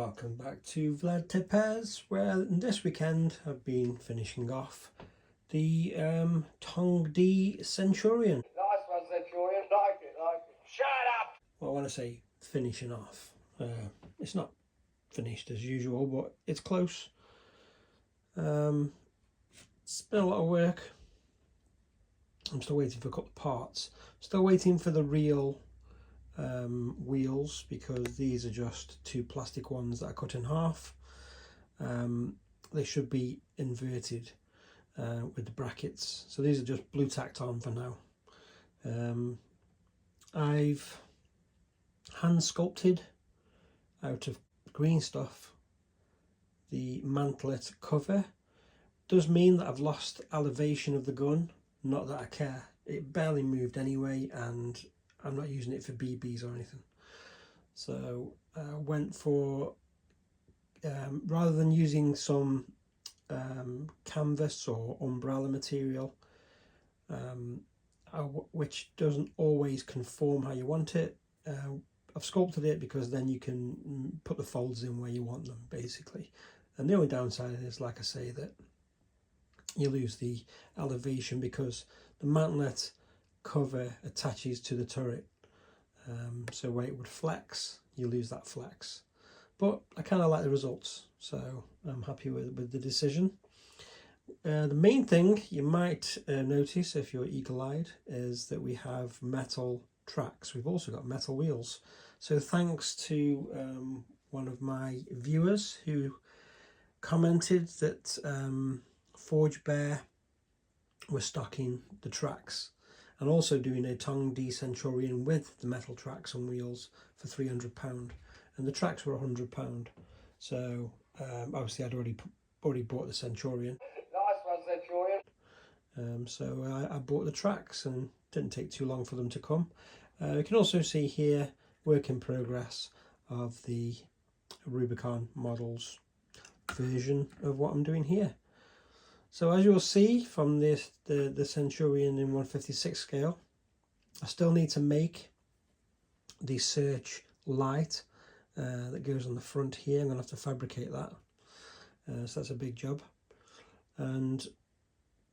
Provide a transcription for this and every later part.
Welcome back to Vlad Tepes, where this weekend I've been finishing off the Tongde Centurion. Nice one, Centurion. Like it. Shut up! Well, when I say finishing off, it's not finished as usual, but it's close. It's been a lot of work. I'm still waiting for a couple of parts. Still waiting for the real wheels, because these are just two plastic ones that I cut in half. They should be inverted with the brackets, so these are just blue tacked on for now. I've hand sculpted out of green stuff the mantlet cover. Does mean that I've lost elevation of the gun, not that I care. It barely moved anyway, and I'm not using it for BBs or anything. So I went for, rather than using some canvas or umbrella material, which doesn't always conform how you want it, I've sculpted it because then you can put the folds in where you want them, basically. And the only downside is, like I say, that you lose the elevation because the mantlet cover attaches to the turret, so where it would flex, you lose that flex. But I kind of like the results, so I'm happy with the decision. The main thing you might notice if you're eagle-eyed is that we have metal tracks. We've also got metal wheels. So thanks to one of my viewers who commented that Forge Bear were stocking the tracks and also doing a Tongde Centurion with the metal tracks and wheels for £300, and the tracks were £100. So obviously I'd already bought the Centurion. Nice one, Centurion. So I bought the tracks, and it didn't take too long for them to come. You can also see here work in progress of the Rubicon models version of what I'm doing here. So as you'll see from this, the Centurion in 1/56 scale, I still need to make the search light that goes on the front here. I'm going to have to fabricate that. So that's a big job. And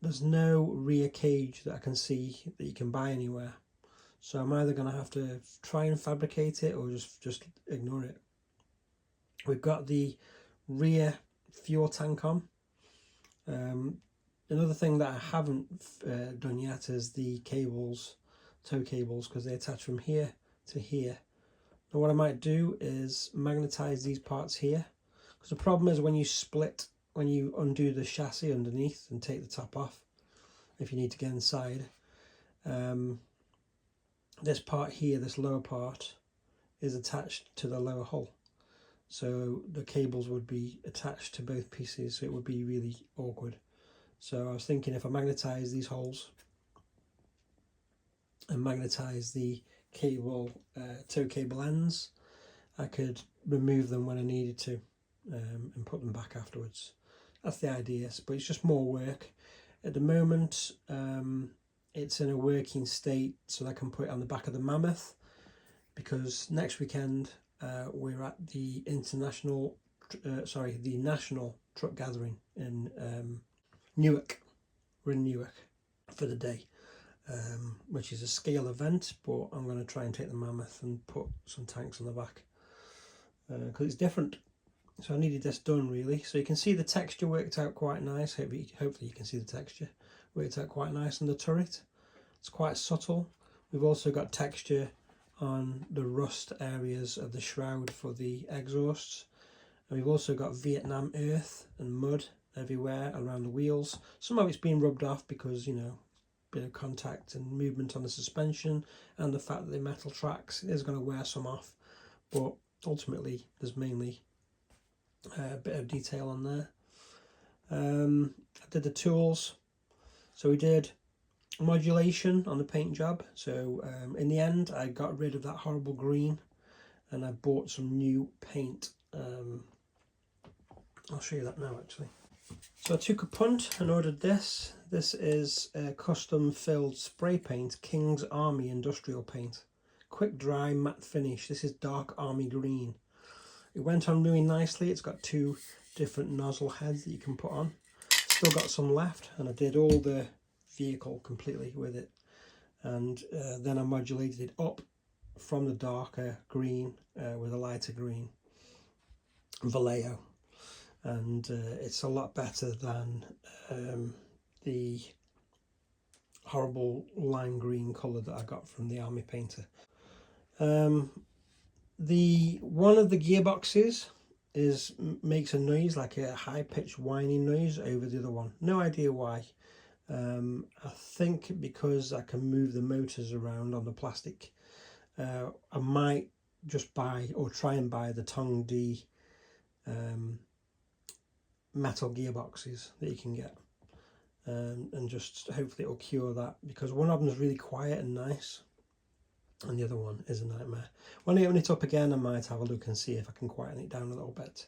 there's no rear cage that I can see that you can buy anywhere. So I'm either going to have to try and fabricate it or just ignore it. We've got the rear fuel tank on. Another thing that I haven't done yet is the cables, tow cables, because they attach from here to here. Now what I might do is magnetize these parts here, because the problem is when you undo the chassis underneath and take the top off, if you need to get inside, this part here, this lower part, is attached to the lower hull. So the cables would be attached to both pieces, so it would be really awkward. So I was thinking if I magnetize these holes and magnetize the cable, tow cable ends, I could remove them when I needed to and put them back afterwards. That's the idea, but it's just more work. At the moment, it's in a working state so that I can put it on the back of the Mammoth, because next weekend we're at the national truck gathering in Newark. We're in Newark for the day, which is a scale event, but I'm going to try and take the Mammoth and put some tanks on the back because it's different. So I needed this done really. So you can see the texture worked out quite nice. Hopefully you can see the texture worked out quite nice on the turret. It's quite subtle. We've also got texture on the rust areas of the shroud for the exhausts, and we've also got Vietnam earth and mud everywhere around the wheels. Some of it's been rubbed off because, you know, bit of contact and movement on the suspension, and the fact that the metal tracks is going to wear some off, but ultimately there's mainly a bit of detail on there. I did the tools, so we did modulation on the paint job. So in the end I got rid of that horrible green and I bought some new paint. I'll show you that now actually. So I took a punt and ordered this. This is a custom filled spray paint, King's Army industrial paint, quick dry matte finish. This is dark army green. It went on really nicely. It's got 2 different nozzle heads that you can put on. Still got some left, and I did all the vehicle completely with it. And then I modulated it up from the darker green with a lighter green Vallejo. And it's a lot better than the horrible lime green colour that I got from the army painter. One of the gearboxes makes a noise, like a high-pitched whining noise over the other one. No idea why. I think because I can move the motors around on the plastic. I might just buy or try and buy the Tongde metal gearboxes that you can get, and just hopefully it'll cure that, because one of them is really quiet and nice and the other one is a nightmare. When I open it up again, I might have a look and see if I can quieten it down a little bit.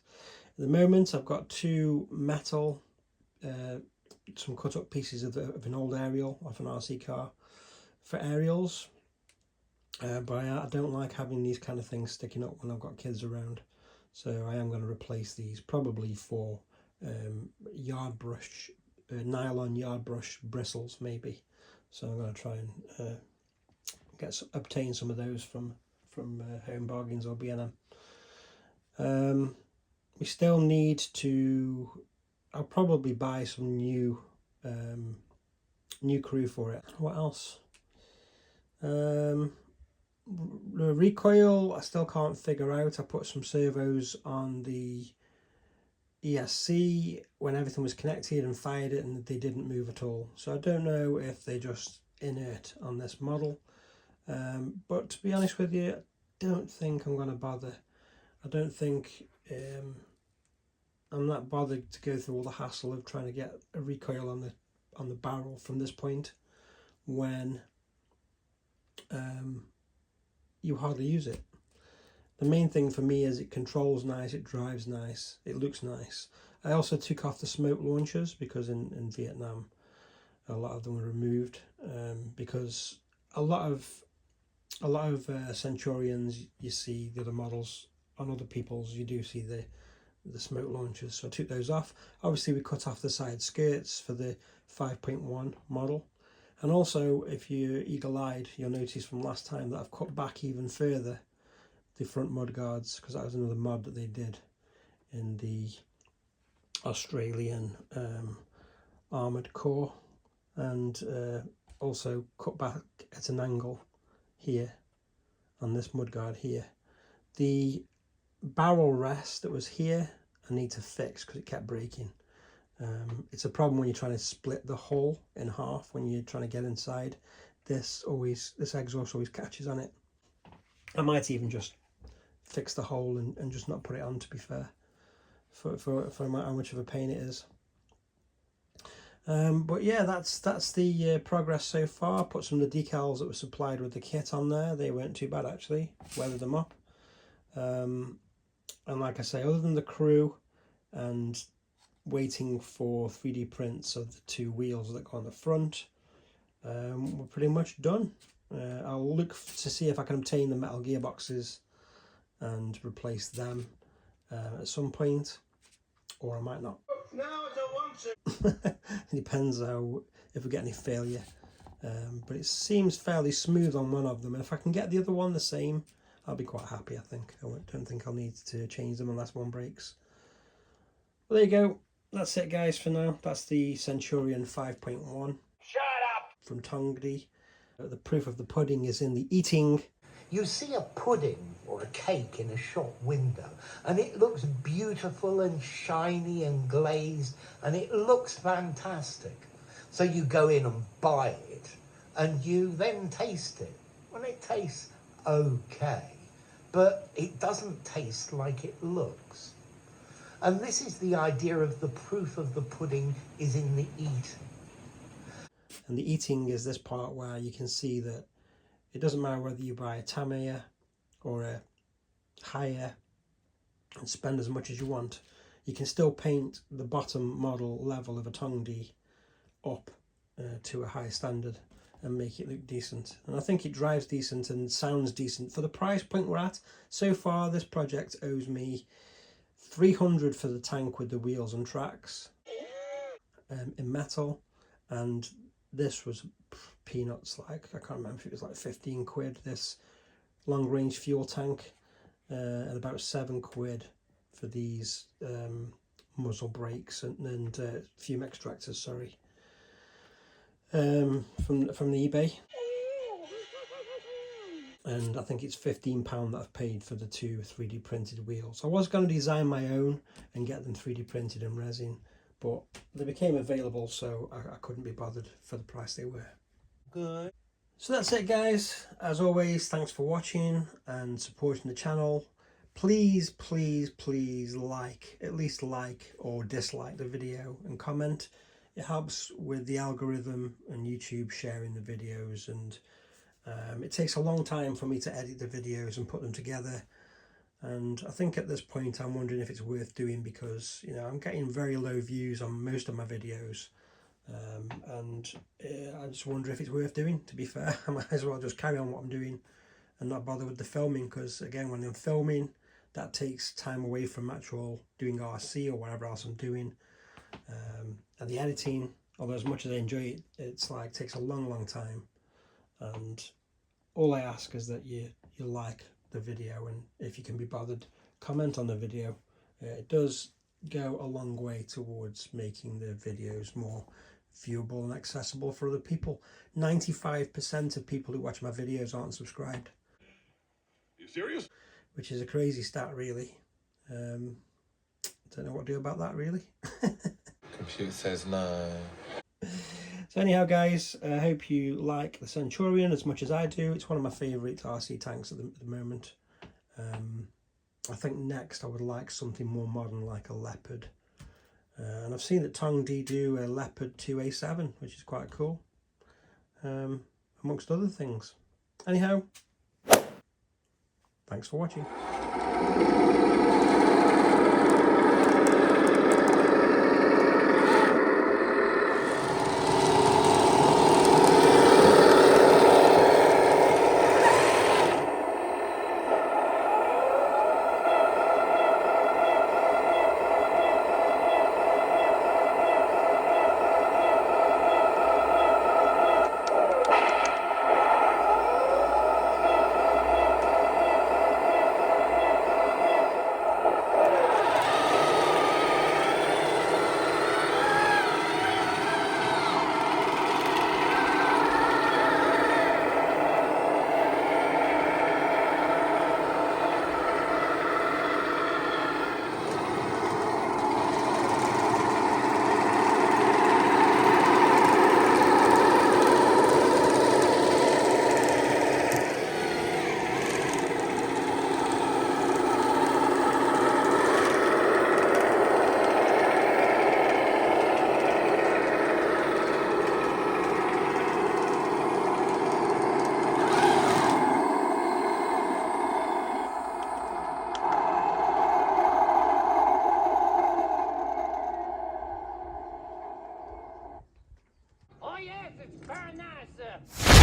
At the moment I've got 2 metal some cut up pieces of an old aerial off an RC car for aerials, but I don't like having these kind of things sticking up when I've got kids around, so I am going to replace these probably for yard brush, nylon yard brush bristles maybe. So I'm going to try and obtain some of those from Home Bargains or B&M. We still need to, I'll probably buy some new crew for it. What else? The recoil I still can't figure out. I put some servos on the ESC when everything was connected and fired it, and they didn't move at all. So I don't know if they're just inert on this model. But to be honest with you, I don't think I'm going to bother. I don't think I'm not bothered to go through all the hassle of trying to get a recoil on the barrel from this point when you hardly use it. The main thing for me is it controls nice, it drives nice, it looks nice. I also took off the smoke launchers because in Vietnam a lot of them were removed, because a lot of Centurions, you see the other models on other people's, you do see the smoke launchers, so I took those off. Obviously we cut off the side skirts for the 5.1 model, and also if you're eagle-eyed you'll notice from last time that I've cut back even further the front mud guards, because that was another mod that they did in the Australian Armoured Corps, and also cut back at an angle here on this mudguard here. The barrel rest that was here I need to fix because it kept breaking. It's a problem when you're trying to split the hull in half when you're trying to get inside. This exhaust always catches on it. I might even just fix the hole and just not put it on, to be fair, for how much of a pain it is. But yeah, that's the progress so far. Put some of the decals that were supplied with the kit on there. They weren't too bad actually. Weathered them up. And like I say, other than the crew and waiting for 3D prints of the 2 wheels that go on the front, we're pretty much done. I'll look to see if I can obtain the metal gearboxes and replace them at some point, or I might not. No, I don't want to. It depends if we get any failure, but it seems fairly smooth on one of them, and if I can get the other one the same, I'll be quite happy. I think I don't think I'll need to change them unless one breaks. Well, there you go. That's it, guys, for now. That's the Centurion 5.1. Shut up! From Tongde. The proof of the pudding is in the eating. You see a pudding or a cake in a shop window and it looks beautiful and shiny and glazed and it looks fantastic. So you go in and buy it and you then taste it. Well, it tastes okay, but it doesn't taste like it looks. And this is the idea of the proof of the pudding is in the eating. And the eating is this part where you can see that it doesn't matter whether you buy a Tamiya or a higher and spend as much as you want. You can still paint the bottom model level of a Tongde up to a high standard. and make it look decent. And I think it drives decent and sounds decent for the price point we're at. So far, this project owes me 300 for the tank with the wheels and tracks in metal, and this was peanuts. Like, I can't remember if it was like 15 quid, this long range fuel tank, and about 7 quid for these muzzle brakes and fume extractors, sorry, from the eBay. And I think it's £15 that I've paid for the 2 3D printed wheels. I was going to design my own and get them 3D printed in resin, but they became available, so I couldn't be bothered for the price they were. Good. So that's it, guys. As always, thanks for watching and supporting the channel. Please, please, please at least like or dislike the video and comment. It helps with the algorithm and YouTube sharing the videos, and it takes a long time for me to edit the videos and put them together. And I think at this point I'm wondering if it's worth doing, because, you know, I'm getting very low views on most of my videos. And I just wonder if it's worth doing, to be fair. I might as well just carry on what I'm doing and not bother with the filming, because again, when I'm filming, that takes time away from actual doing RC or whatever else I'm doing. And the editing, although as much as I enjoy it, it's like takes a long time. And all I ask is that you like the video, and if you can be bothered, comment on the video. It does go a long way towards making the videos more viewable and accessible for other people. 95% of people who watch my videos aren't subscribed. You serious? Which is a crazy stat, really. Don't know what to do about that, really. Computer says no. So anyhow, guys, I hope you like the Centurion as much as I do. It's one of my favourite RC tanks at the moment. I think next I would like something more modern, like a Leopard. And I've seen that Tongde do a Leopard 2A7, which is quite cool, amongst other things. Anyhow, thanks for watching. Oh yes, it's very nice.